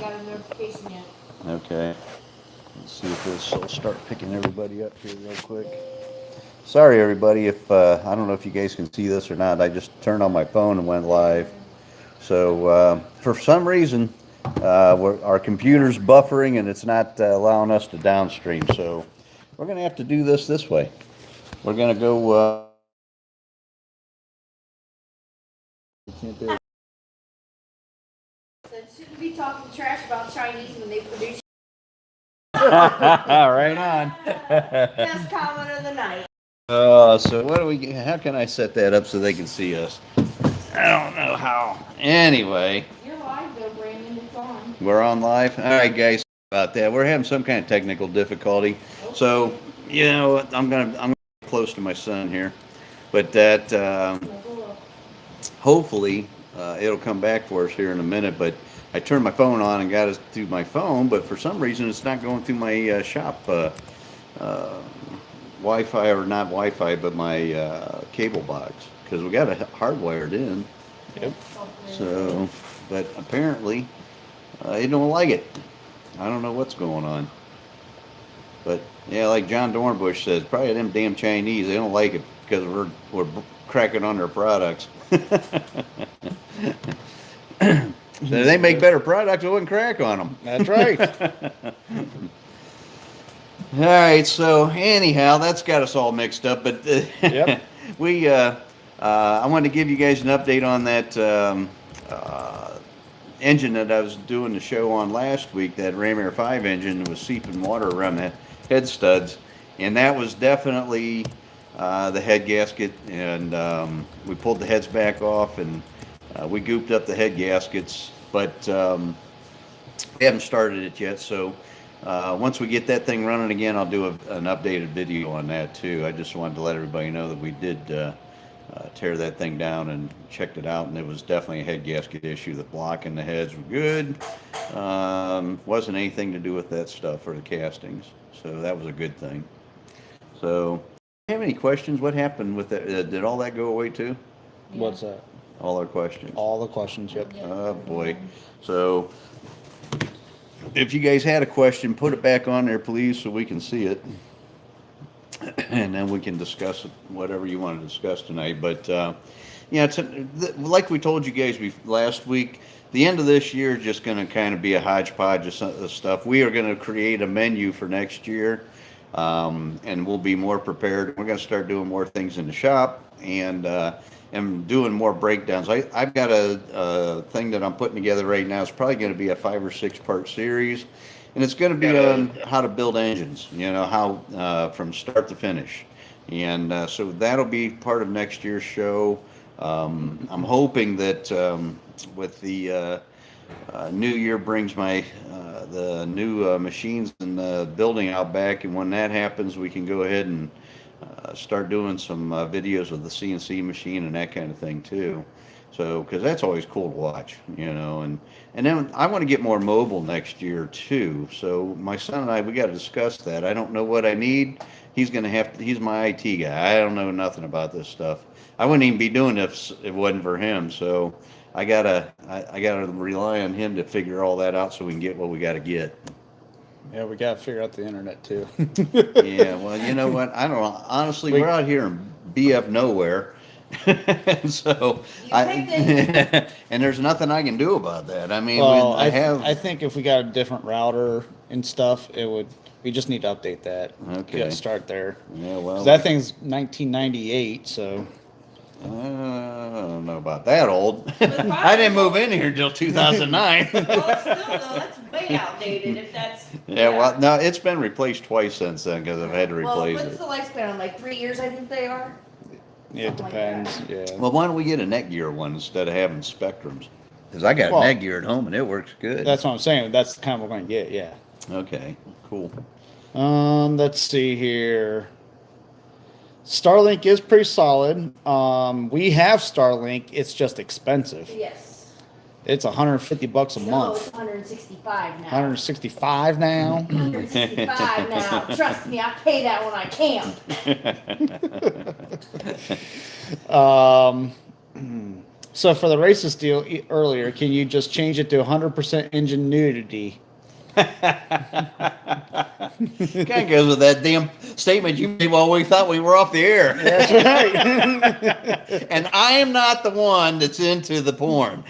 got a notification yet. Okay. Let's see if this will start picking everybody up here real quick. Sorry, everybody, if I don't know if you guys can see this or not. I just turned on my phone and went live. So for some reason, our computer's buffering and it's not allowing us to downstream. So we're going to have to do this way. We're going to go. Shouldn't be talking trash about Chinese when they produce. Right on. Best comment of the night. So what do we? How can I set that up so they can see us? I don't know how. Anyway. You're live though, Brandon. It's on. We're on live. All right, guys. About that, we're having some kind of technical difficulty. So you know, I'm gonna get close to my son here, but that hopefully it'll come back for us here in a minute. But I turned my phone on and got it through my phone, but for some reason it's not going through my shop Wi-Fi, or not Wi-Fi, but my cable box, because we got it hardwired in. Yep. So, but apparently they don't like it. I don't know what's going on. But yeah, like John Dornbush says, probably them damn Chinese. They don't like it because we're cracking on their products. So they make better products, I wouldn't crack on them. That's right. All right, so anyhow, that's got us all mixed up. But Yep. I wanted to give you guys an update on that engine that I was doing the show on last week. That Ram Air 5 engine was seeping water around the head studs, and that was definitely the head gasket. And we pulled the heads back off, and we gooped up the head gaskets, but we haven't started it yet. So once we get that thing running again, I'll do an updated video on that too. I just wanted to let everybody know that we did tear that thing down and checked it out, and it was definitely a head gasket issue. The block and the heads were good. Wasn't anything to do with that stuff or the castings, so that was a good thing. So, do you have any questions? What happened with that? Did all that go away too? What's that? All our questions. All the questions, yep. Oh boy. So if you guys had a question, put it back on there, please, so we can see it. And then we can discuss whatever you want to discuss tonight. But yeah, like we told you guys last week, the end of this year is just going to kind of be a hodgepodge of stuff. We are going to create a menu for next year, and we'll be more prepared. We're going to start doing more things in the shop, and doing more breakdowns. I've got a thing that I'm putting together right now. It's probably going to be a 5 or 6 part series, and it's going to be on how to build engines, you know, how from start to finish. And so that'll be part of next year's show. I'm hoping that with the new year brings the new machines and the building out back, and when that happens, we can go ahead and start doing some videos with the CNC machine and that kind of thing too. So, because that's always cool to watch, you know, and then I want to get more mobile next year too. So my son and I, we got to discuss that. I don't know what I need. He's my IT guy. I don't know nothing about this stuff. I wouldn't even be doing this if it wasn't for him. So I gotta rely on him to figure all that out so we can get what we got to get. Yeah, we got to figure out the internet too. Yeah, well, you know what? I don't know. Honestly, we're out here in BF nowhere. So and there's nothing I can do about that. I mean, well, I think if we got a different router and stuff, we just need to update that. Okay. Start there. Yeah, well, that thing's 1998, so. I don't know about that old. I didn't move in here until 2009. Well, still though, that's way outdated. If that's Yeah, well, no, it's been replaced twice since then because I've had to replace what's it. the lifespan on, like 3 years? I think they are. Yeah, it depends. Yeah. Well, why don't we get a Netgear one instead of having Spectrums? Because I got a Netgear at home and it works good. That's what I'm saying. That's the kind we're going to get. Yeah. Okay. Cool. Let's see here. Starlink is pretty solid. We have Starlink. It's just expensive. Yes. It's $150 a month. It's 165 now. 165 now. 165 now. Trust me, I pay that when I camp. So for the racist deal earlier, can you just change it to 100% engine nudity? Kind of goes with that damn statement you made while we thought we were off the air. That's right. And I am not the one that's into the porn.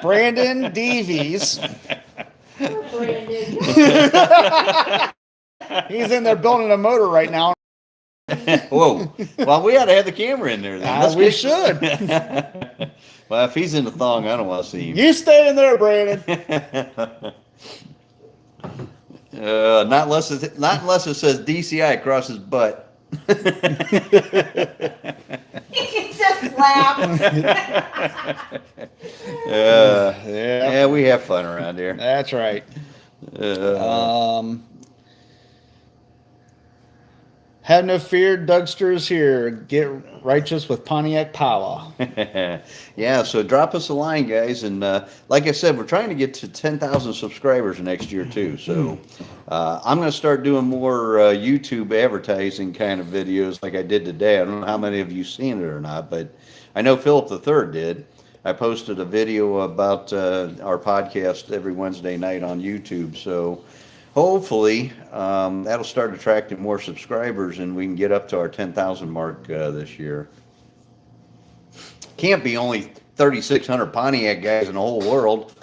Brandon Davies. Poor Brandon. He's in there building a motor right now. Whoa. Well, we ought to have the camera in there then. We should. Well, if he's in the thong, I don't want to see him. You stay in there, Brandon. Not unless it says DCI across his butt. He can just laugh. Yeah, we have fun around here. That's right. Have no fear, Dougster's here. Get righteous with Pontiac power. Yeah, so drop us a line, guys. And like I said, we're trying to get to 10,000 subscribers next year, too. So I'm going to start doing more YouTube advertising kind of videos like I did today. I don't know how many of you seen it or not, but I know Philip III did. I posted a video about our podcast every Wednesday night on YouTube. So hopefully that'll start attracting more subscribers and we can get up to our 10,000 mark this year. Can't be only 3,600 Pontiac guys in the whole world.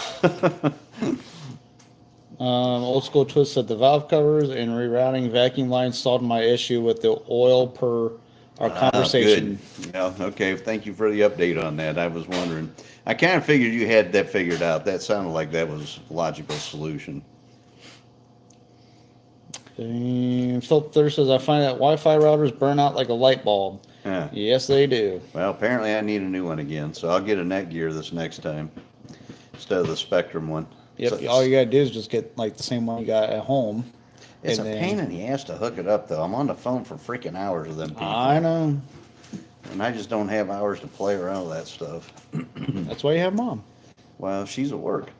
Old School Twist said the valve covers and rerouting vacuum lines solved my issue with the oil per our conversation. Good. Yeah, okay. Thank you for the update on that. I was wondering. I kind of figured you had that figured out. That sounded like that was a logical solution. And Philip Thur says, I find that Wi-Fi routers burn out like a light bulb. Yeah. Yes, they do. Well, apparently I need a new one again, so I'll get a Netgear this next time instead of the Spectrum one. Yep, So all you gotta do is just get like the same one you got at home. it's a and then- pain in the ass to hook it up, though. I'm on the phone for freaking hours with them people. I know. And I just don't have hours to play around with that stuff. That's why you have mom. Well, she's at work.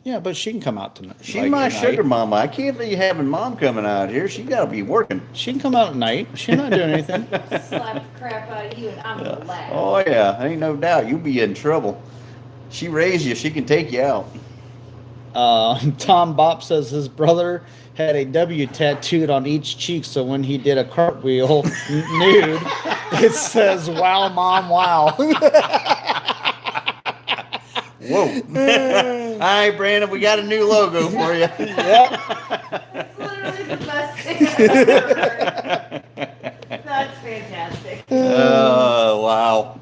Yeah, but she can come out tonight. She's like, my at night. sugar mama. I can't be having mom coming out here. She got to be working. She can come out at night. She's not doing anything. Slap the crap out of you and I'm gonna laugh. Oh, yeah. Ain't no doubt. You'll be in trouble. She raised you. She can take you out. Tom Bop says his brother had a W tattooed on each cheek, so when he did a cartwheel nude, it says, wow, mom, wow. Whoa. All right, Brandon, we got a new logo for you. Yep. That's literally the best thing I've ever heard. That's fantastic. Oh, wow.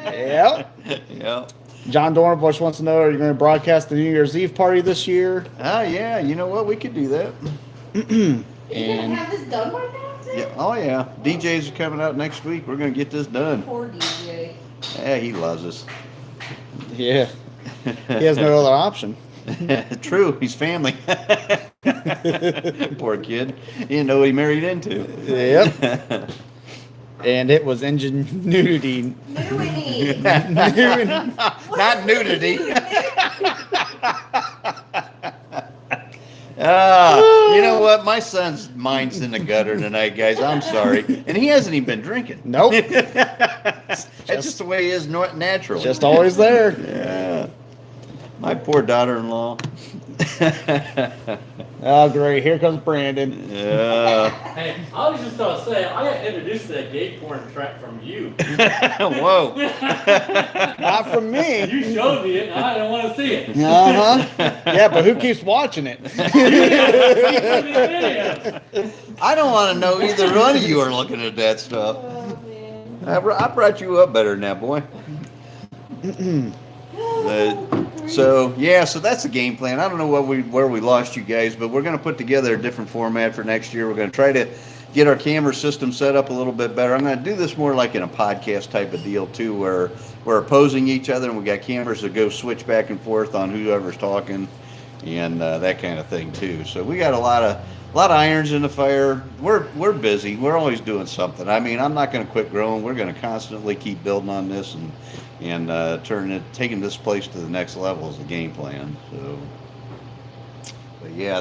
Yep. Yep. John Dornbush wants to know, are you going to broadcast the New Year's Eve party this year? Oh, yeah. You know what? We could do that. Are you And- gonna have this done right now? Yeah. Oh, yeah. DJs are coming out next week. We're going to get this done. Poor DJ. Yeah, he loves us. Yeah. He has no other option. True. He's family. Poor kid. He didn't know what he married into. Yep. And it was ingenuity. Nudity. Not nudity. You know what? My son's mind's in the gutter tonight, guys. I'm sorry. And he hasn't even been drinking. Nope. That's just the way he is naturally. Just always there. Yeah. My poor daughter-in-law. Oh, great. Here comes Brandon. Yeah. Hey, I was just gonna say, I got introduced to that gay porn track from you. Whoa. Not from me. You showed me it, and I didn't want to see it. Uh-huh. Yeah, but who keeps watching it? You showed me the video. I don't want to know either one of you are looking at that stuff. Oh, man. I brought you up better than that, boy. So that's the game plan. I don't know where we lost you guys, but we're going to put together a different format for next year. We're going to try to get our camera system set up a little bit better. I'm going to do this more like in a podcast type of deal too, where we're opposing each other and we got cameras that go switch back and forth on whoever's talking and that kind of thing too. So we got a lot of irons in the fire. We're busy. We're always doing something. I mean, I'm not going to quit growing. We're going to constantly keep building on this and taking this place to the next level is the game plan. So, but yeah,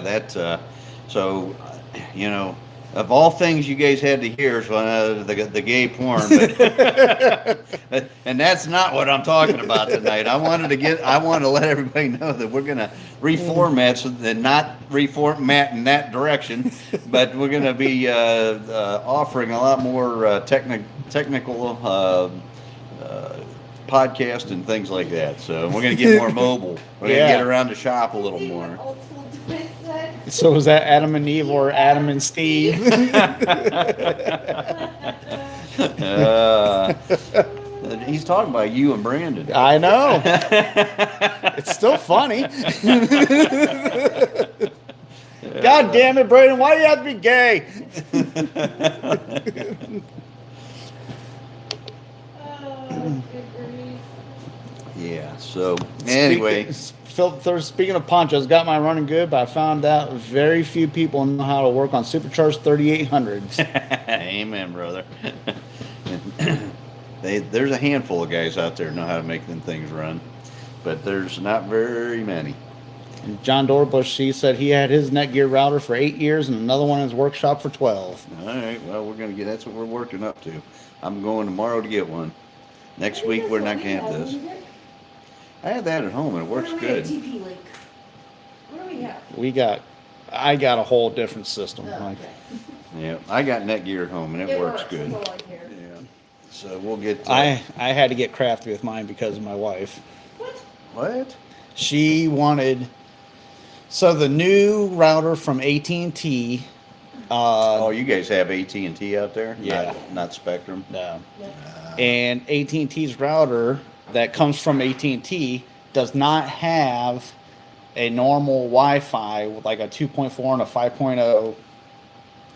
Of all things you guys had to hear is the gay porn, but, and that's not what I'm talking about tonight. I wanted to let everybody know that we're gonna reformat so that not reformat in that direction, but we're gonna be offering a lot more technical podcast and things like that. So we're gonna get more mobile. We're gonna get around the shop a little more. Old school defense set. So was that Adam and Eve or Adam and Steve? He's talking about you and Brandon. I know. It's still funny. God damn it, Brandon! Why do you have to be gay? Oh, good grief. Yeah. So anyway, Speaking of ponchos, got my running good, but I found out very few people know how to work on supercharged 3800s. amen, brother. There's a handful of guys out there know how to make them things run, but there's not very many. And John Dorbush, he said he had his Netgear router for 8 years and another one in his workshop for 12. All right. Well, that's what we're working up to. I'm going tomorrow to get one. Next week we're not gonna have this. I have that at home and it works good. TP link. What do we have? I got a whole different system. Oh, Like, okay. Yeah, I got Netgear at home and it works good. That's all I care. Yeah. So we'll get. I had to get crafty with mine because of my wife. What? She wanted, so the new router from AT&T. Oh, you guys have AT&T out there? Yeah. Not Spectrum. No. And AT&T's router that comes from AT&T does not have a normal Wi-Fi with like a 2.4 and a 5.0.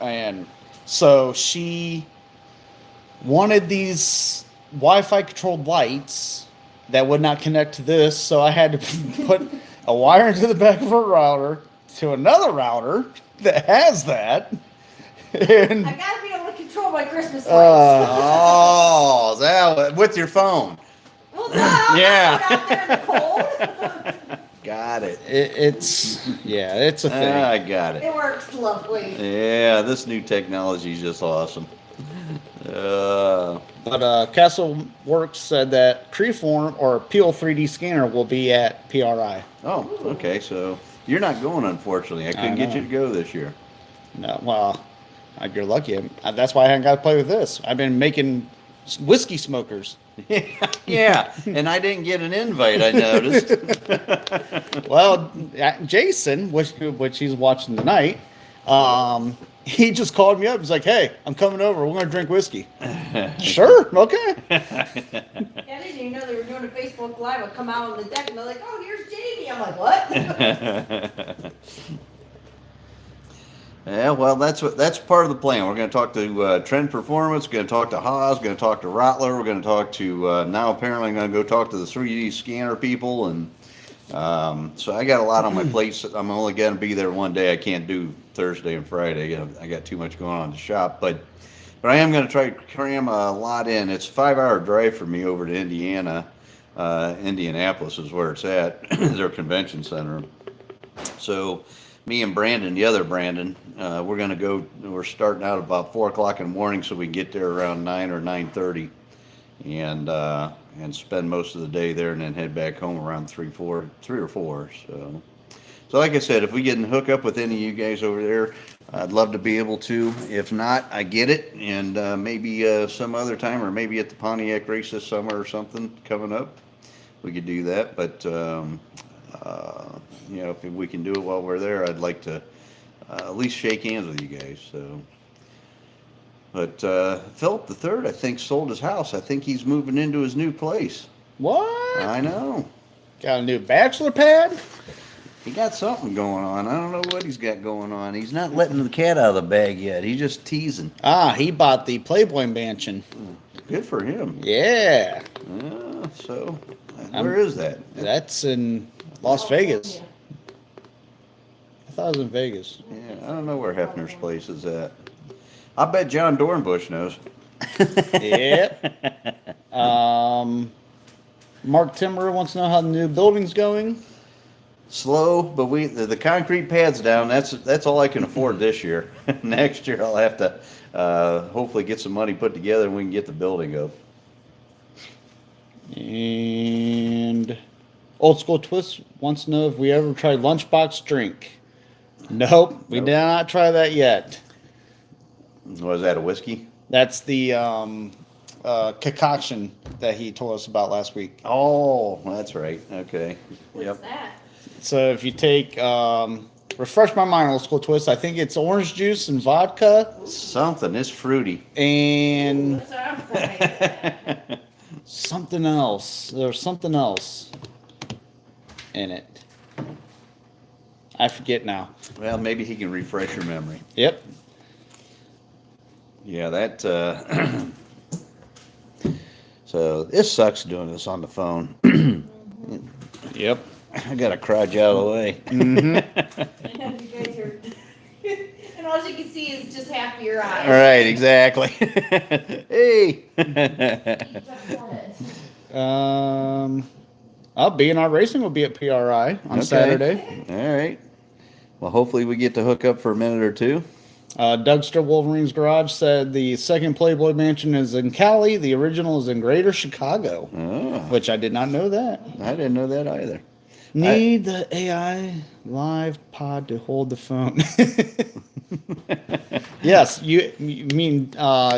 And so she wanted these Wi-Fi controlled lights that would not connect to this. So I had to put a wire into the back of her router to another router that has that. And I gotta be able to control my Christmas lights. Oh, that with your phone. Well, duh, I'm Yeah. not out there in the cold. Got it. it's a thing. I got it. It works lovely. Yeah, this new technology is just awesome. But Castle Works said that Treeform or Peel 3D scanner will be at PRI. Oh, okay. So you're not going, unfortunately. I couldn't get know. you to go this year. No, well, you're lucky. That's why I haven't got to play with this. I've been making whiskey smokers. Yeah, and I didn't get an invite, I noticed. Well, Jason, which he's watching tonight, he just called me up. He's like, "Hey, I'm coming over. We're gonna drink whiskey." Sure, okay. Yeah, I didn't even know they were doing a Facebook Live. I come out on the deck and they're like, "Oh, here's Jamie." I'm like, "What?" Yeah, well, that's part of the plan. We're going to talk to Trend Performance, going to talk to Haas, going to talk to Rottler, we're going to talk to now apparently I'm going to go talk to the 3D scanner people, and so I got a lot on my plate. I'm only going to be there one day. I can't do Thursday and Friday. I got too much going on in the shop, but I am going to try to cram a lot in. It's a 5-hour drive for me over to Indiana. Indianapolis is where it's at, their convention center. So me and Brandon, the other Brandon, we're going to go. We're starting out about 4 o'clock in the morning, so we get there around 9 or 9:30, and spend most of the day there, and then head back home around 3 or 4. So like I said, if we can hook up with any of you guys over there, I'd love to be able to. If not, I get it, and maybe some other time, or maybe at the Pontiac race this summer or something coming up, we could do that. But if we can do it while we're there, I'd like to at least shake hands with you guys. So, but Philip III, I think, sold his house. I think he's moving into his new place. What? I know. Got a new bachelor pad? He got something going on. I don't know what he's got going on. He's not letting the cat out of the bag yet. He's just teasing. He bought the Playboy Mansion. Good for him. Yeah. So, where is that? That's in Las Vegas. I thought it was in Vegas. Yeah, I don't know where Hefner's place is at. I bet John Dornbush knows. Yep. Mark Timber wants to know how the new building's going. slow, but the concrete pad's down. That's all I can afford this year. Next year I'll have to hopefully get some money put together and we can get the building up. And Old School Twist wants to know if we ever tried Lunchbox Drink. Nope, we Nope. did not try that yet. Was that a whiskey? That's the concoction that he told us about last week. Oh, that's right. Okay. What's Yep. that? So if you take, refresh my mind, Old School Twist, I think it's orange juice and vodka Something. It's fruity. and What's that? something else. There's something else in it. I forget now. Well, maybe he can refresh your memory. Yep. Yeah, that. So this sucks doing this on the phone. Yep. I gotta crouch out of the way. Mm-hmm. And you guys are, and all you can see is just half of your eyes. All right, exactly. Hey. B&R Racing will be at PRI on Okay. Saturday. All right. Well, hopefully we get to hook up for a minute or two. Dougster Wolverine's Garage said the second Playboy Mansion is in Cali. The original is in Greater Chicago, Oh, which I did not know that. I didn't know that either. Need the AI live pod to hold the phone. Yes, you mean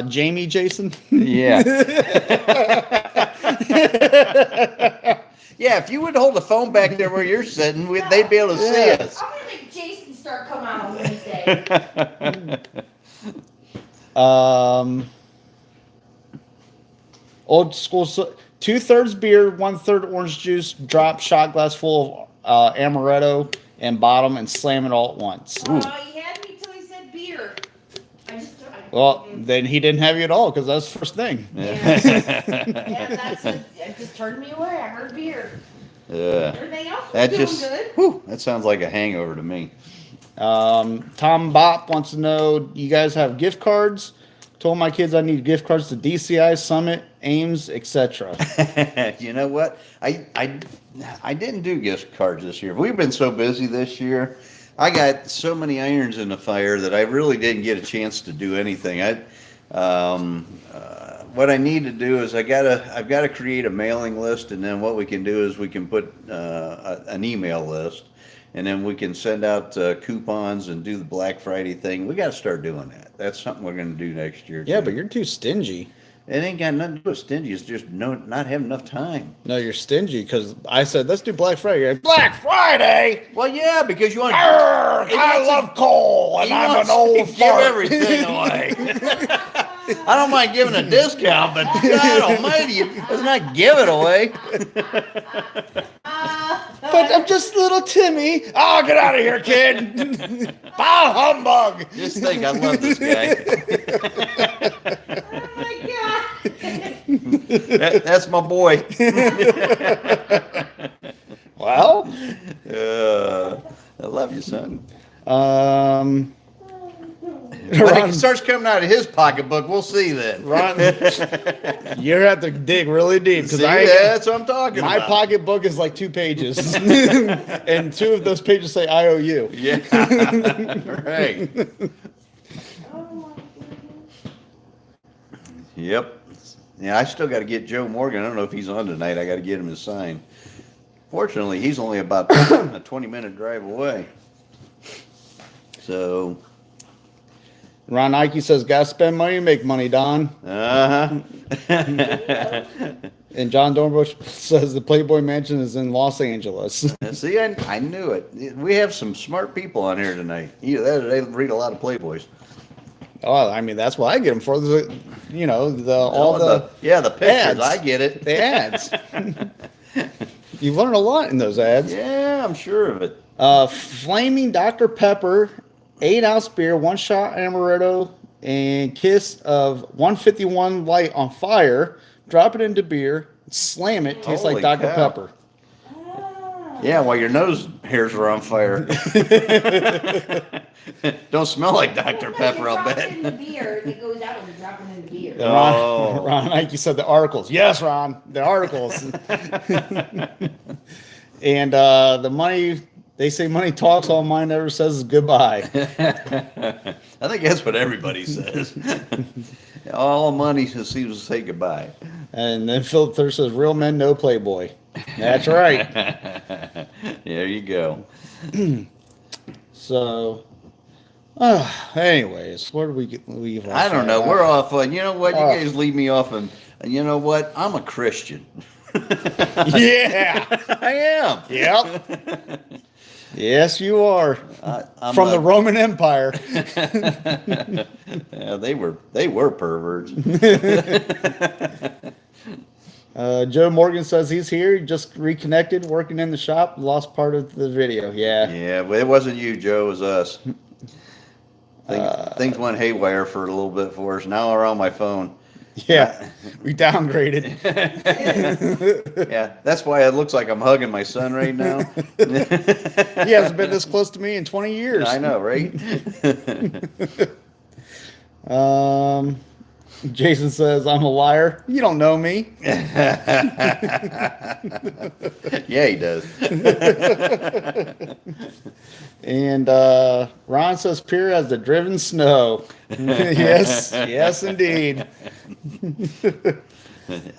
Jamie Jason? Yeah. Yeah, if you would hold the phone back there where you're sitting, they'd be able to see Yeah. us. I'm gonna make Jason start coming out on Wednesday. Old school, 2/3 beer, 1/3 orange juice, drop shot glass full of amaretto and bottom and slam it all at once. You had me till he said beer. Well, then he didn't have you at all because that's the first thing. Yeah, it just turned me away. I heard beer. Everything else was That doing just, good. whew, that sounds like a hangover to me. Tom Bop wants to know, you guys have gift cards? Told my kids I need gift cards to DCI, Summit, Ames, etc. You know what? I didn't do gift cards this year. We've been so busy this year. I got so many irons in the fire that I really didn't get a chance to do anything. What I need to do is I've got to create a mailing list, and then what we can do is we can put an email list, and then we can send out coupons and do the Black Friday thing. We got to start doing that. That's something we're going to do next year. Yeah, too. but you're too stingy. It ain't got nothing to do with stingy. It's just not having enough time. No, you're stingy because I said, let's do Black Friday. You're like, Black Friday? Well, yeah, because you want. I love coal and I'm an old give fart. everything away. I don't mind giving a discount, but God Almighty, let's not give it away. But I'm just little Timmy. Oh, get out of here, kid. Bah humbug. Just think, I love this guy. Oh my god. That's my boy. Well, I love you, son. Ron, When it starts coming out of his pocketbook, we'll see then. Ron, you have to dig really deep because See, that's what I'm talking my about. pocketbook is like 2 pages, and 2 of those pages say IOU. Yeah. Right. Oh my goodness. Yep. Yeah, I still got to get Joe Morgan. I don't know if he's on tonight. I got to get him his sign. Fortunately, he's only about a 20-minute drive away. So, Ron Ike says, "Gotta spend money to make money, Don." uh-huh. And John Dornbush says the Playboy Mansion is in Los Angeles. See, I knew it. We have some smart people on here tonight. They read a lot of Playboys. Oh, I mean, that's what I get them for. The The pictures. ads. I get it. the ads. You've learned a lot in those ads. Yeah, I'm sure of it. Flaming Dr. Pepper, 8-ounce beer, 1 shot amaretto, and kiss of 151 light on fire. Drop it into beer, slam it. Tastes Holy like Dr. cow. Pepper. Yeah, while your nose hairs are on fire. Don't smell like Dr. Pepper, I'll Drop it bet. in the beer, it goes out when you drop it in the beer. Oh. Ron Ike said the articles. Yes, Ron, the articles. And the money They say money talks, all mine never says is goodbye. I think that's what everybody says. All money seems to say goodbye. And then Philip Thurst says, real men, no Playboy. That's right. There you go. So, anyways, where do we leave off? I don't know. We're off on, you know what? You Oh. guys leave me off and you know what? I'm a Christian. Yeah. I am. Yep. Yes, you are. I'm From the a- Roman Empire. Yeah, they were perverts. Joe Morgan says he's here. He just reconnected, working in the shop. Lost part of the video. Yeah. Yeah, but it wasn't you, Joe. It was us. Things went haywire for a little bit for us. Now we're on my phone. Yeah. We downgraded. Yeah, that's why it looks like I'm hugging my son right now. He hasn't been this close to me in 20 years. I know, right? Jason says, I'm a liar. You don't know me. Yeah, he does. And Ron says, Pierre has the driven snow. Yes, indeed.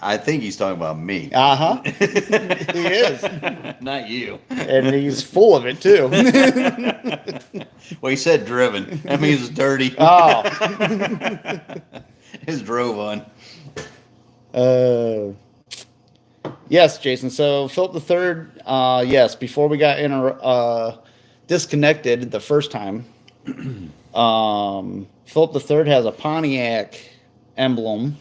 I think he's talking about me. Uh-huh. He is. Not you. And he's full of it, too. Well, he said driven. That means it's dirty. Oh. His drove on. Yes, Jason. So Philip the Third, yes, before we got disconnected the first time, Philip the Third has a Pontiac emblem,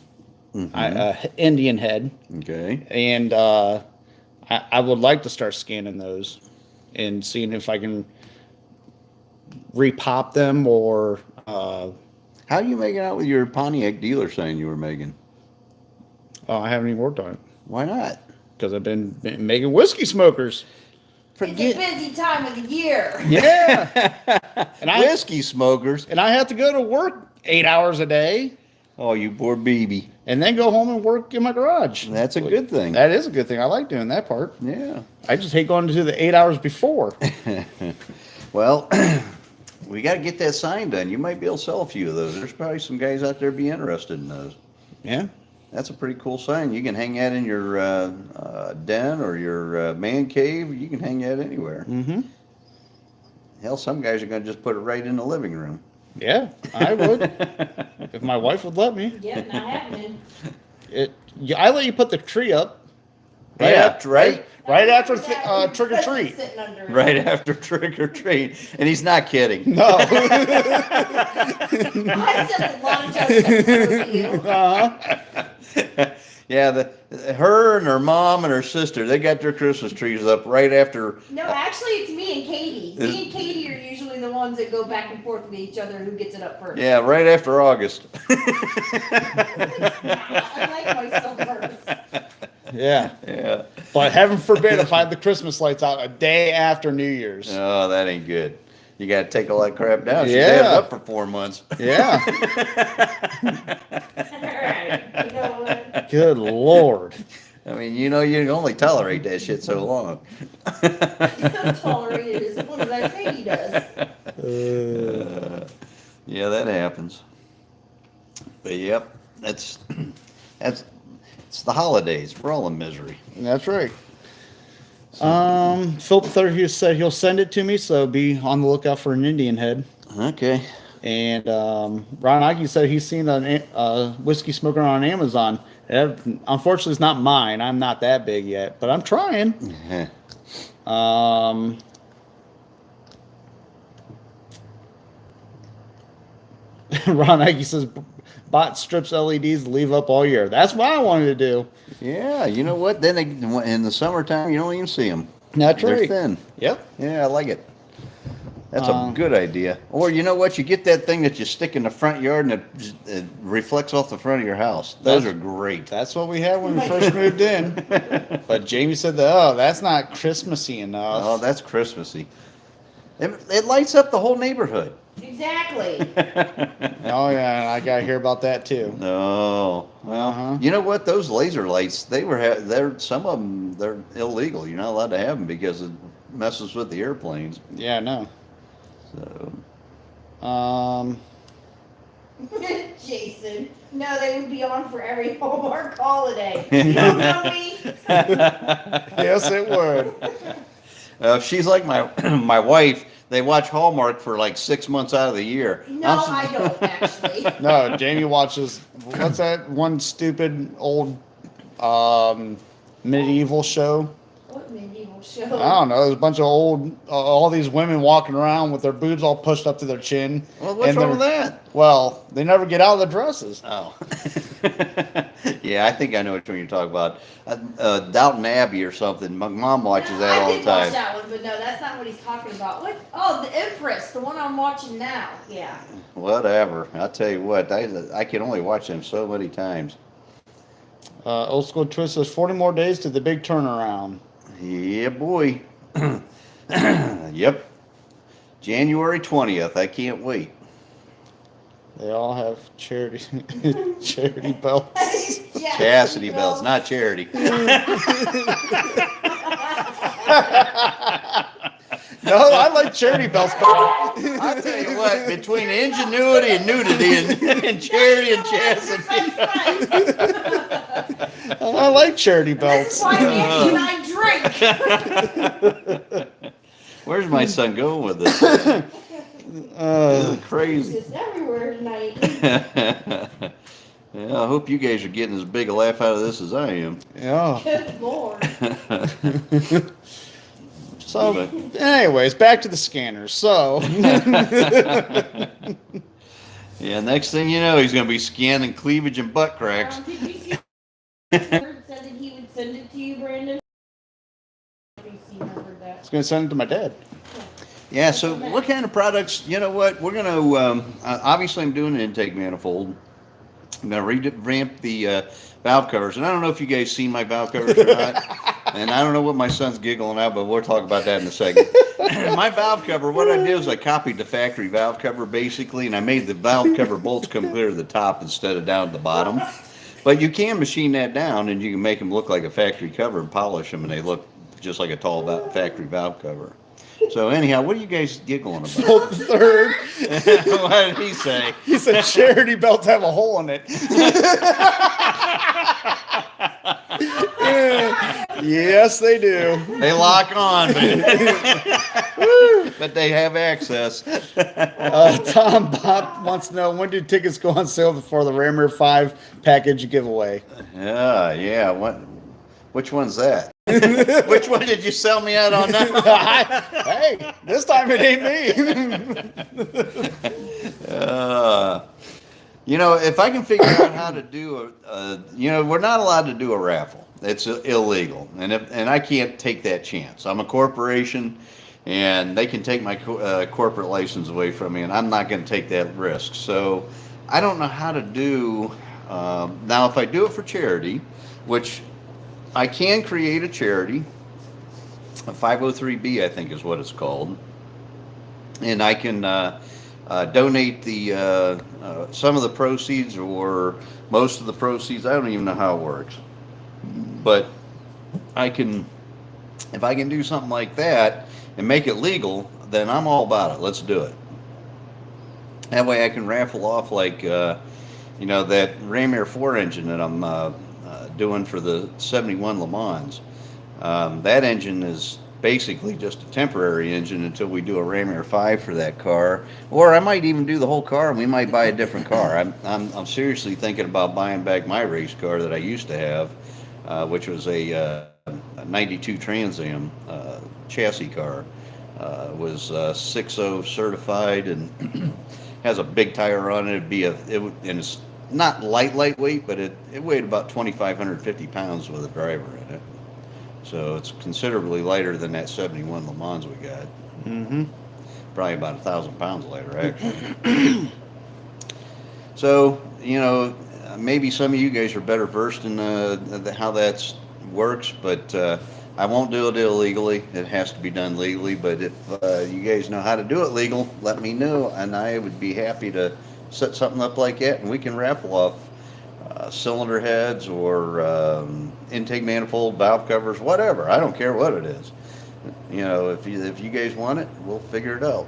Indian head, Okay. and I would like to start scanning those and seeing if I can repop them or How are you making out with your Pontiac dealer sign you were making? I haven't even worked on it Why not? because I've been making whiskey smokers. It's a busy time of the year. Yeah. And Whiskey smokers. I have to go to work 8 hours a day Oh, you poor baby. and then go home and work in my garage. That's a good thing. That is a good thing. I like doing that part. Yeah. I just hate going to the 8 hours before. Well, we got to get that sign done. You might be able to sell a few of those. There's probably some guys out there be interested in those. Yeah. That's a pretty cool sign. You can hang that in your den or your man cave. You can hang that anywhere. Mm-hmm. Hell, some guys are going to just put it right in the living room. Yeah, I would. If my wife would let me. Yep, not happening. I let you put the tree up. Yeah, right. Right after trick or Presents treat. sitting under it. Right after trick or treat. And he's not kidding. No. I said a lot of jokes to you. Uh-huh. Yeah, her and her mom and her sister, they got their Christmas trees up right after. No, actually, it's me and Katie. Me and Katie are usually the ones that go back and forth with each other who gets it up first. Yeah, right after August. I like myself first. Yeah. Yeah. But heaven forbid if I had the Christmas lights out a day after New Year's. Oh, that ain't good. You got to take all that crap down. She's Yeah. had it up for 4 months. Yeah. Alright, you know what? Good Lord. I mean, you know, you can only tolerate that shit so long. You don't tolerate it as long as I say he does. Yeah, that happens. But yep, it's the holidays. We're all in misery. That's right. Philip III said he'll send it to me, so be on the lookout for an Indian head. Okay. And Ron Ike said he's seen a whiskey smoker on Amazon. Unfortunately, it's not mine. I'm not that big yet, but I'm trying. Ron Ike says bought strips LEDs to leave up all year. That's what I wanted to do. Yeah, you know what? Then in the summertime, you don't even see them. That's They're right. thin. Yep. Yeah, I like it. That's a good idea. Or you know what? You get that thing that you stick in the front yard and it reflects off the front of your house. Those are great. That's what we had when we first moved in. But Jamie said that, oh, that's not Christmassy enough. Oh, that's Christmassy. It lights up the whole neighborhood. Exactly. Oh, yeah, I got to hear about that too. No. Well, Uh-huh. you know what? Those laser lights, they're some of them, they're illegal. You're not allowed to have them because messes with the airplanes. Yeah, no. So Jason. No, they would be on for every Hallmark holiday. You don't know me. Yes, it would. she's like my my wife. They watch Hallmark for like 6 months out of the year. No, I don't actually. No, Jamie watches, what's that one stupid old medieval show? What medieval show? I don't know. There's a bunch of old, all these women walking around with their boobs all pushed up to their chin. Well, what's and wrong with that? Well, they never get out of the dresses. Oh, yeah, I think I know which one you're talking about. Downton Abbey or something. My mom watches that all I the did watch time. that one, but no, that's not what he's talking about. What? Oh, the Empress, the one I'm watching now. Yeah. Whatever. I'll tell you what. I can only watch them so many times. Old School Twist says 40 more days to the big turnaround. Yeah, boy. Yep. January 20th. I can't wait. They all have charity charity belts. Yeah. Chastity belts, not charity. No, I like charity belts better. I'll tell you what, between ingenuity and nudity and charity and chastity. I like charity This belts. is why Andy and I drink. Where's my son going with this? This is crazy. It's just everywhere tonight. Yeah, I hope you guys are getting as big a laugh out of this as I am. Yeah. Good Lord. So, But- anyways, back to the scanners. So, Yeah, next thing you know, he's going to be scanning cleavage and butt cracks. Did you see Bird said that he would send it to you, Brandon? Have you seen or heard I that? was going to send it to my dad. Yeah, so what kind of products, you know what, we're going to, obviously I'm doing an intake manifold. I'm going to revamp the valve covers. And I don't know if you guys seen my valve covers or not. And I don't know what my son's giggling at, but we'll talk about that in a second. My valve cover, what I did is I copied the factory valve cover basically, and I made the valve cover bolts come clear to the top instead of down to the bottom. But you can machine that down, and you can make them look like a factory cover and polish them, and they look just like a tall factory valve cover. So anyhow, what are you guys giggling about? So third, What did he say? he said charity belts have a hole in it. Yes, they do. They lock on, but they have access. Tom Bob wants to know, when do tickets go on sale for the Rammer 5 package giveaway? Yeah. Which one's that? Which one did you sell me out on now? Hey, this time it ain't me. You know, if I can figure out how to do we're not allowed to do a raffle. It's illegal, and I can't take that chance. I'm a corporation, and they can take my corporate license away from me, and I'm not going to take that risk. So I don't know how to do. Now, if I do it for charity, which I can create a charity, a 503B, I think is what it's called, and I can donate the some of the proceeds or most of the proceeds. I don't even know how it works, but I can, if I can do something like that and make it legal, then I'm all about it. Let's do it. That way I can raffle off like that Ram Air 4 engine that I'm doing for the 71 Le Mans. That engine is basically just a temporary engine until we do a Ram Air 5 for that car, or I might even do the whole car and we might buy a different car. I'm seriously thinking about buying back my race car that I used to have, which was a 92 Trans Am chassis car. Was 6.0 certified and has a big tire on it. And it's not lightweight, but it weighed about 2,550 pounds with a driver in it. So it's considerably lighter than that 71 Le Mans we got. Mm-hmm. Probably about 1,000 pounds lighter, actually. So, maybe some of you guys are better versed in how that works, but I won't do it illegally. It has to be done legally. But if you guys know how to do it legal, let me know, and I would be happy to set something up like that, and we can raffle off cylinder heads or intake manifold, valve covers, whatever. I don't care what it is. You know, if you guys want it, we'll figure it out.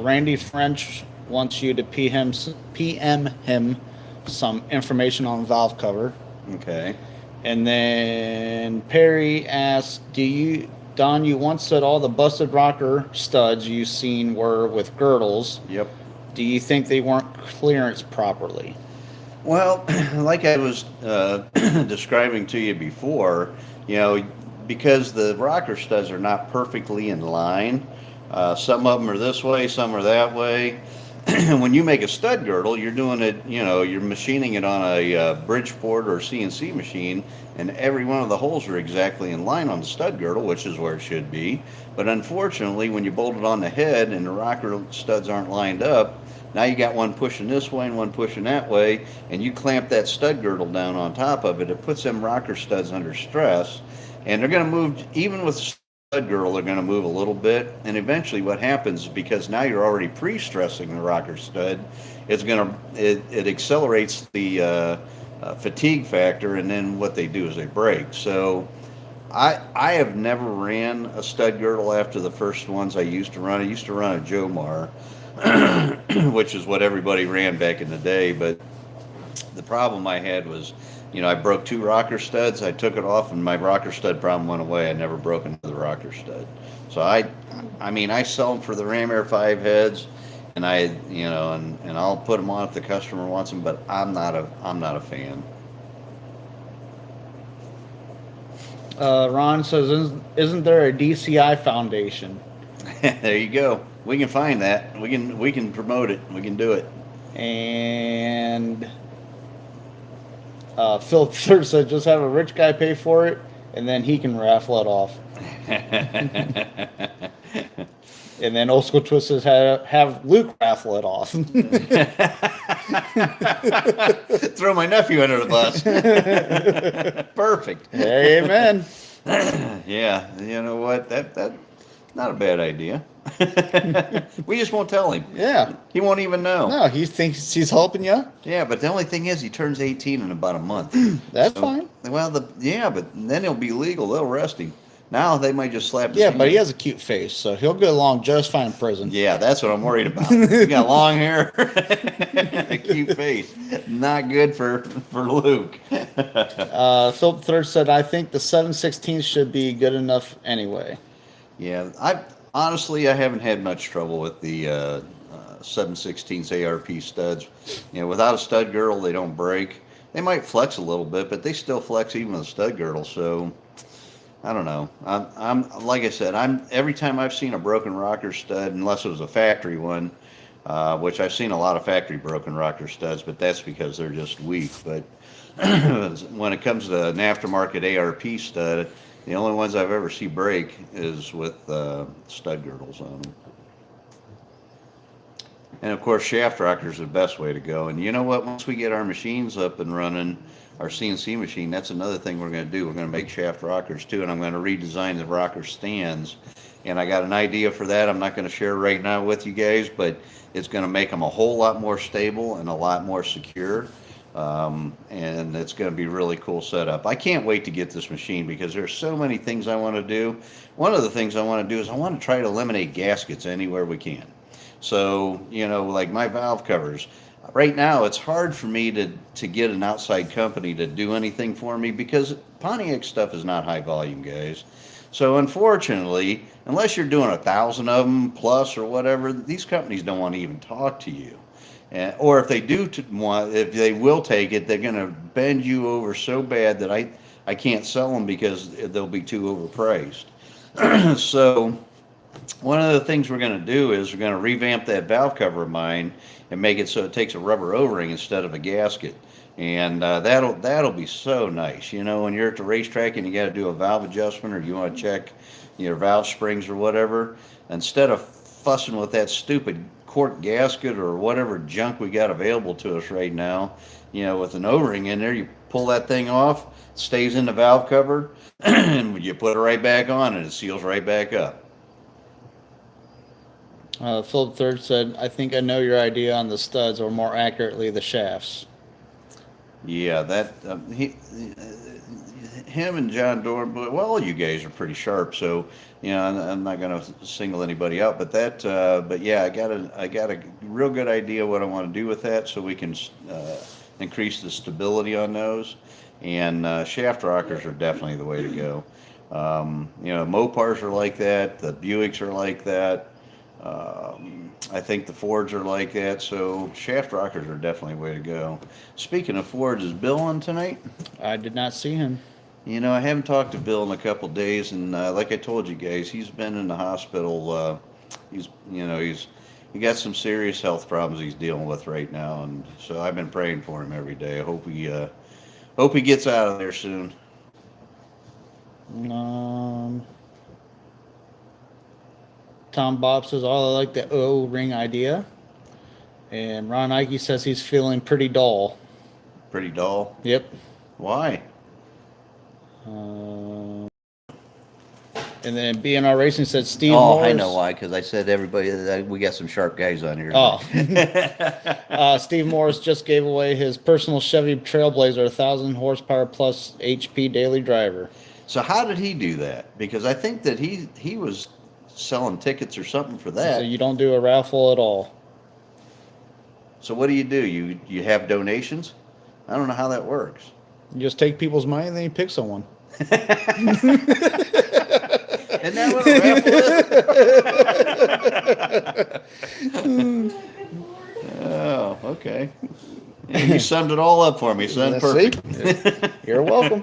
Randy French wants you to PM him some information on valve cover. Okay. And then Perry asks, Don, you once said all the busted rocker studs you seen were with girdles. Yep. Do you think they weren't clearanced properly? Well, like I was describing to you before, you know, because the rocker studs are not perfectly in line, some of them are this way, some are that way. When you make a stud girdle, you're doing it, you know, you're machining it on a Bridgeport or CNC machine, and every one of the holes are exactly in line on the stud girdle, which is where it should be. But unfortunately, when you bolt it on the head and the rocker studs aren't lined up, now you got one pushing this way and one pushing that way, and you clamp that stud girdle down on top of it. It puts them rocker studs under stress, and they're going to move, even with stud girdle, they're going to move a little bit. And eventually what happens is, because now you're already pre-stressing the rocker stud, it accelerates the fatigue factor, and then what they do is they break. So I have never ran a stud girdle after the first ones I used to run. I used to run a Jomar, which is what everybody ran back in the day. But the problem I had was, you know, I broke 2 rocker studs. I took it off, and my rocker stud problem went away. I never broke another rocker stud. So I mean, I sell them for the Ram Air 5 heads, and you know, and I'll put them on if the customer wants them. But I'm not a fan. Ron says, isn't there a DCI Foundation? There you go. We can find that. We can promote it. We can do it. And Philip Third said, just have a rich guy pay for it, and then he can raffle it off. And then Old School Twist says, have Luke raffle it off. Throw my nephew under the bus. Perfect. Amen. Yeah, you know what? That not a bad idea. We just won't tell him. Yeah. He won't even know. No, he thinks he's helping you. Yeah, but the only thing is, he turns 18 in about a month. That's fine. Well, but then he'll be legal. They'll arrest him. Now they might just slap his Yeah, hand. but he has a cute face, so he'll get along just fine in prison. Yeah, that's what I'm worried about. He got long hair, a cute face. Not good for Luke. Philip Third said, I think the 7/16 should be good enough anyway. Yeah, honestly, I haven't had much trouble with the 7/16 ARP studs. You know, without a stud girdle, they don't break. They might flex a little bit, but they still flex even with a stud girdle. So I don't know. I'm like I said, every time I've seen a broken rocker stud, unless it was a factory one, which I've seen a lot of factory broken rocker studs, but that's because they're just weak. But when it comes to an aftermarket ARP stud, the only ones I've ever seen break is with stud girdles on them. And of course, shaft rockers are the best way to go. And you know what? Once we get our machines up and running, our CNC machine, that's another thing we're going to do. We're going to make shaft rockers too, and I'm going to redesign the rocker stands. And I got an idea for that. I'm not going to share right now with you guys, but it's going to make them a whole lot more stable and a lot more secure. And it's going to be a really cool setup. I can't wait to get this machine because there's so many things I want to do. One of the things I want to do is I want to try to eliminate gaskets anywhere we can. So, you know, like my valve covers. Right now, it's hard for me to get an outside company to do anything for me because Pontiac stuff is not high volume, guys. So unfortunately, unless you're doing 1,000 of them plus or whatever, these companies don't want to even talk to you. Or if they do if they will take it, they're going to bend you over so bad that I can't sell them because they'll be too overpriced. So one of the things we're going to do is we're going to revamp that valve cover of mine and make it so it takes a rubber O-ring instead of a gasket. And that'll be so nice. You know, when you're at the racetrack and you got to do a valve adjustment or you want to check your valve springs or whatever, instead of fussing with that stupid cork gasket or whatever junk we got available to us right now, you know, with an O-ring in there, you pull that thing off, it stays in the valve cover, and you put it right back on and it seals right back up. Philip Third said, I think I know your idea on the studs, or more accurately, the shafts. Yeah, that him and John Dorn. Well, all you guys are pretty sharp, so you know I'm not going to single anybody out. But that, but yeah, I got a real good idea what I want to do with that, so we can increase the stability on those. And shaft rockers are definitely the way to go. You know, Mopars are like that. The Buicks are like that. I think the Fords are like that. So shaft rockers are definitely the way to go. Speaking of Fords, is Bill on tonight? I did not see him. You know, I haven't talked to Bill in a couple of days, and like I told you guys, he's been in the hospital. He got some serious health problems he's dealing with right now, and so I've been praying for him every day. I hope he gets out of there soon. Tom Bob says, "Oh, I like the O ring idea," and Ron Ike says he's feeling pretty dull. Pretty dull. Yep. Why? And then BNR Racing said Steve Oh, Morris. I know why. Because I said everybody that we got some sharp guys on here. Oh. Steve Morris just gave away his personal Chevy Trailblazer 1,000 horsepower plus HP daily driver. So how did he do that? Because I think that he was selling tickets or something for that. So you don't do a raffle at all. So what do? You have donations? I don't know how that works. You just take people's money and then you pick someone. Isn't that what a raffle is? Oh, okay. You summed it all up for me, son. Perfect. You're welcome.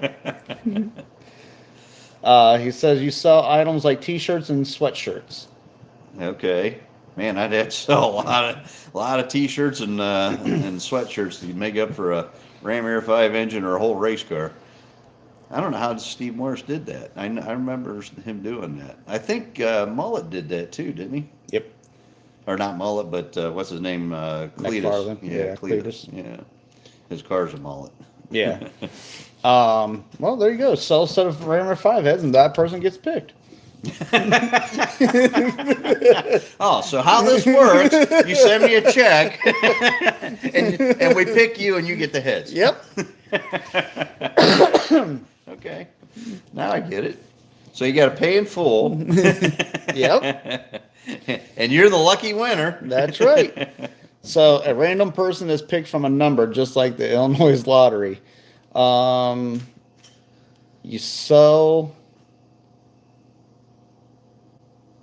He says you sell items like T-shirts and sweatshirts. Okay. Man, I'd have to sell a lot of T-shirts and sweatshirts to make up for a Ram Air 5 engine or a whole race car. I don't know how Steve Morris did that. I remember him doing that. I think Mullet did that too, didn't he? Yep. Or not Mullet, but what's his name? Cletus. McFarlane. Yeah, Cletus. Yeah. His car's a Mullet. Yeah. Well, there you go. Sell a set of Ram 5 heads, and that person gets picked. Oh, so how this works, you send me a check, and we pick you, and you get the heads. Yep. Okay. Now I get it. So you got to pay in full. Yep. And you're the lucky winner. That's right. So a random person is picked from a number, just like the Illinois lottery. You sell.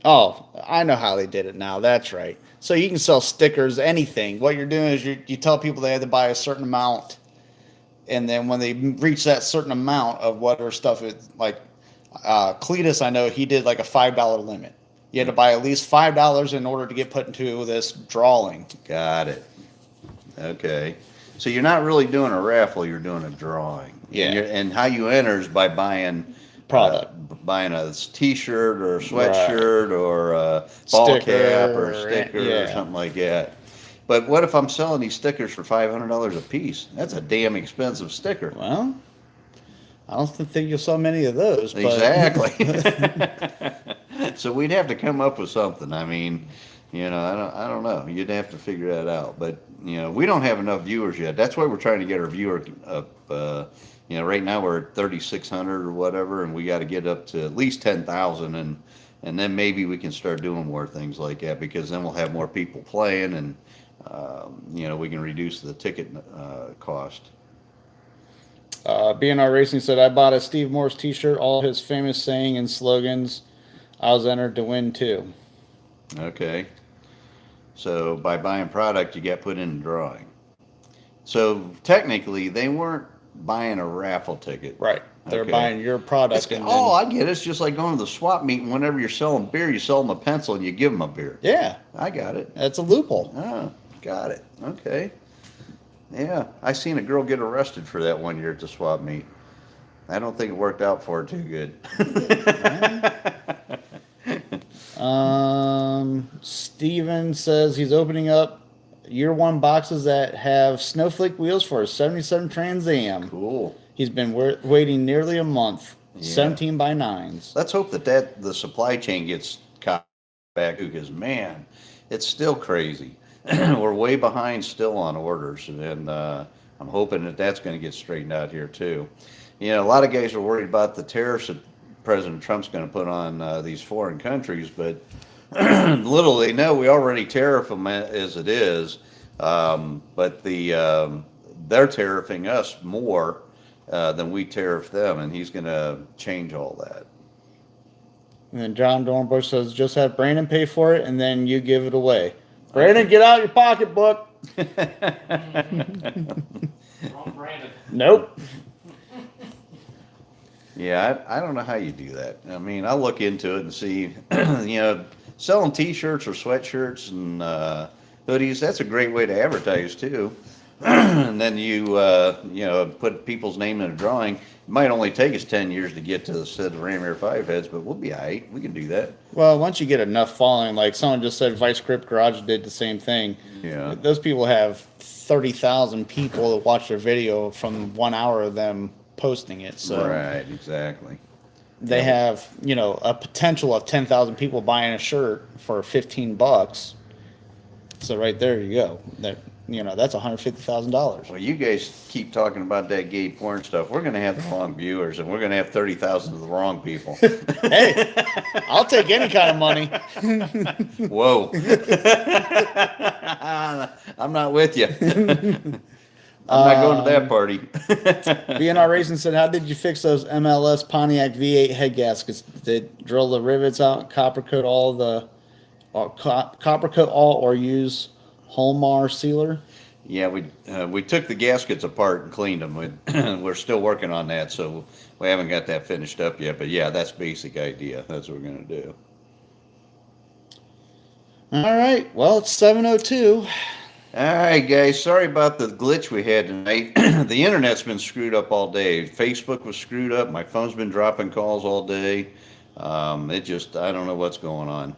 Oh, I know how they did it now. That's right. So you can sell stickers, anything. What you're doing is you tell people they have to buy a certain amount, and then when they reach that certain amount of whatever stuff is, like Cletus, I know he did like a $5 limit. You had to buy at least $5 in order to get put into this drawing. Got it. Okay. So you're not really doing a raffle, you're doing a drawing. Yeah. And how you enter is by buying Product. Buying a T-shirt or a sweatshirt or a ball cap or a sticker or something like that. But what if I'm selling these stickers for $500 a piece? That's a damn expensive sticker. Well, I don't think you'll sell many of those. But... Exactly. So we'd have to come up with something. I mean, you know, I don't know. You'd have to figure that out. But you know, we don't have enough viewers yet. That's why we're trying to get our viewer up. You know, right now we're at 3,600 or whatever, and we got to get up to at least 10,000, and then maybe we can start doing more things like that, because then we'll have more people playing, and you know, we can reduce the ticket cost. BNR Racing said, I bought a Steve Morris T-shirt, all his famous saying and slogans. I was entered to win too. Okay. So by buying product, you get put in the drawing. So technically, they weren't buying a raffle ticket. Right. They're Okay. buying your product. I get it. It's just like going to the swap meet, and whenever you're selling beer, you sell them a pencil and you give them a beer. Yeah. I got it. That's a loophole. Oh, got it. Okay. Yeah. I seen a girl get arrested for that one year at the swap meet. I don't think it worked out for her too good. Steven says he's opening up year one boxes that have snowflake wheels for a 77 Trans Am. Cool. He's been waiting nearly a month. Yeah. 17 by 9s. Let's hope that the supply chain gets caught back, because man, it's still crazy. We're way behind still on orders, and I'm hoping that that's going to get straightened out here too. You know, a lot of guys are worried about the tariffs that President Trump's going to put on these foreign countries, but little they know we already tariff them as it is. But they're tariffing us more than we tariff them, and he's going to change all that. And then John Dornbush says, just have Brandon pay for it, and then you give it away. Brandon, get out your pocketbook. Wrong Brandon. Nope. Yeah, I don't know how you do that. I mean, I'll look into it and see, you know, selling T-shirts or sweatshirts and hoodies, that's a great way to advertise too. And then you know, put people's name in a drawing. It might only take us 10 years to get to the set of Ram Air 5 heads, but we'll be all right. We can do that. Well, once you get enough following, like someone just said, Vice Grip Garage did the same thing. Yeah. Those people have 30,000 people that watch their video from 1 hour of them posting it. So Right, exactly. they have, you know, a potential of 10,000 people buying a shirt for $15. So right there you go. That, you know, that's $150,000. Well, you guys keep talking about that gay porn stuff. We're going to have the wrong viewers, and we're going to have 30,000 of the wrong people. Hey, I'll take any kind of money. Whoa. I'm not with you. I'm not going to that party. BNR Racing said, how did you fix those MLS Pontiac V8 head gaskets? Did they drill the rivets out, copper coat all or use Holmar sealer? Yeah, we took the gaskets apart and cleaned them. We're still working on that, so we haven't got that finished up yet. But yeah, that's basic idea. That's what we're going to do. All right. Well, it's 7:02. All right, guys. Sorry about the glitch we had tonight. The internet's been screwed up all day. Facebook was screwed up. My phone's been dropping calls all day. I don't know what's going on.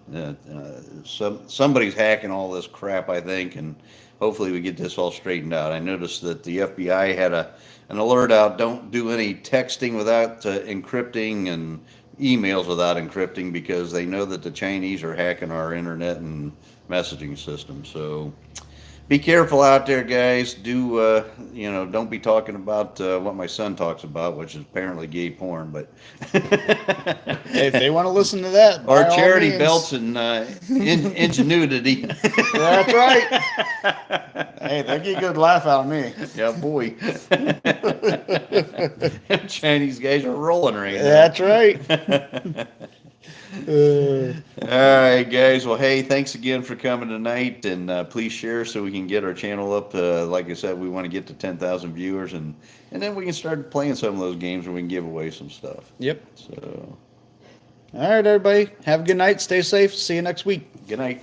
Somebody's hacking all this crap, I think, and hopefully we get this all straightened out. I noticed that the FBI had an alert out: don't do any texting without encrypting and emails without encrypting, because they know that the Chinese are hacking our internet and messaging system. So be careful out there, guys. Don't be talking about what my son talks about, which is apparently gay porn. But If they want to listen to that, or by all charity means. belts and ingenuity. That's right. Hey, they get a good laugh out of me. Yeah, boy. Chinese guys are rolling right now. That's right. All right, guys. Well, hey, thanks again for coming tonight, and please share so we can get our channel up. Like I said, we want to get to 10,000 viewers, and then we can start playing some of those games where we can give away some stuff. Yep. So, All right, everybody. Have a good night. Stay safe. See you next week. good night.